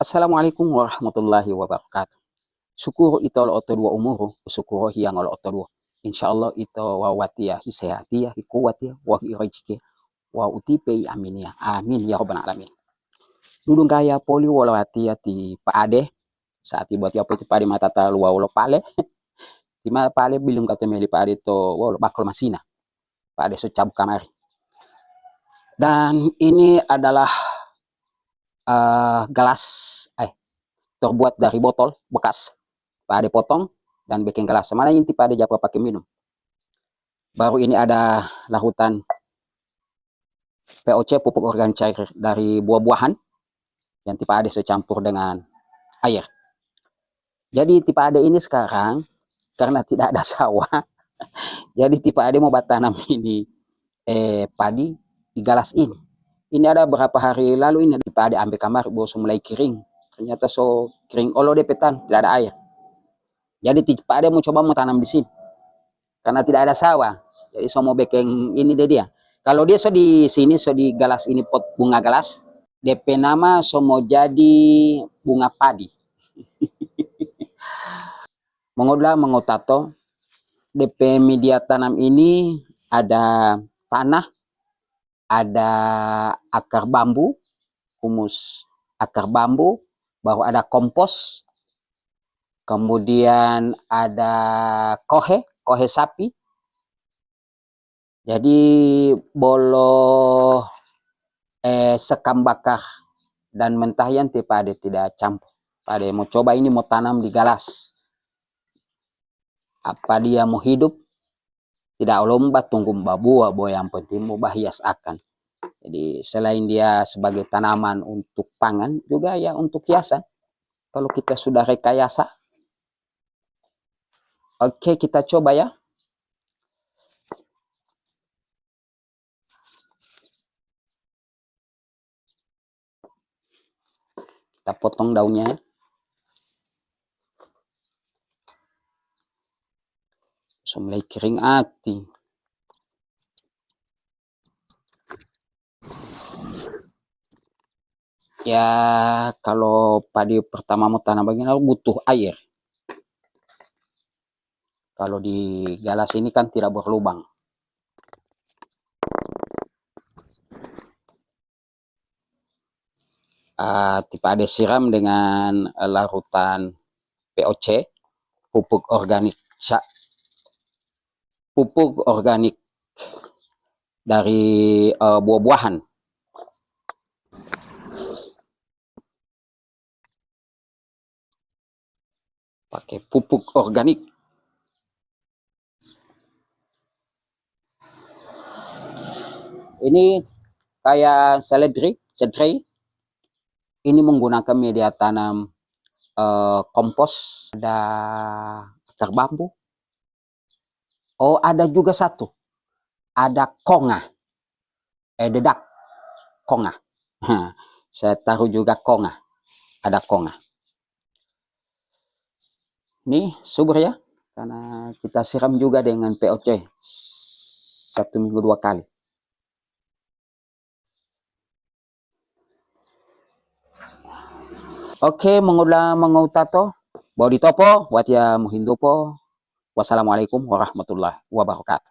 Assalamualaikum warahmatullahi wabarakatuh. Syukuru ito lo oto dua umuru, syukuru hiang lo oto dua. Insyaallah ito wawatia hisehatia hikuwatia wa hirajike wa utipe amin ya. Amin ya rabbal alamin. Dudung kaya poli wala watia ti paade saat buat ya ti pade mata talu wa pale. Ti ma pale bilung kata meli pade to wa bakal masina. Pade so cabut kamari. Dan ini adalah gelas terbuat dari botol bekas. Pade potong dan bikin gelas. Mana inti pade japa pakai minum. Baru ini ada larutan POC, pupuk organik cair dari buah-buahan yang tipe ade saya campur dengan air. Jadi tipe ade ini sekarang karena tidak ada sawah, jadi tipe ade mau tanam ini padi di galas ini. Ini ada berapa hari lalu ini tipe ade ambil kamar, bos mulai kering. Ternyata so kering olo depetan, tidak ada air. Jadi tipe ade mau coba mau tanam di sini karena tidak ada sawah. Jadi so mau bikin ini dia. Kalau dia so di sini, so di galas ini pot bunga galas, DP nama so mau jadi bunga padi. Mengolah mengotato, DP media tanam ini ada tanah, ada akar bambu, humus akar bambu, baru ada kompos, kemudian ada kohe sapi. Jadi bolo sekam bakar dan mentah yang pade tidak campur. Pade mau coba ini mau tanam di galas. Apa dia mau hidup? Tidak lomba tunggu babua boy yang penting mau bahias akan. Jadi selain dia sebagai tanaman untuk pangan juga ya untuk hiasan. Kalau kita sudah rekayasa. Oke, kita coba ya. Kita potong daunnya. So mulai kering hati. Ya kalau padi pertama mau tanam begini butuh air. Kalau di galas ini kan tidak berlubang. Tipe ada siram dengan larutan POC, pupuk organik dari buah-buahan. Pakai pupuk organik. Ini kayak seledri. Ini menggunakan media tanam kompos, ada akar bambu. Oh, ada juga satu. Ada konga. Dedak. Konga. Saya taruh juga konga. Ada konga. Nih, subur ya. Karena kita siram juga dengan POC. 1 minggu 2 kali. Oke, mengutato. Bawa ditopo, buat ya muhindopo. Wassalamualaikum warahmatullahi wabarakatuh.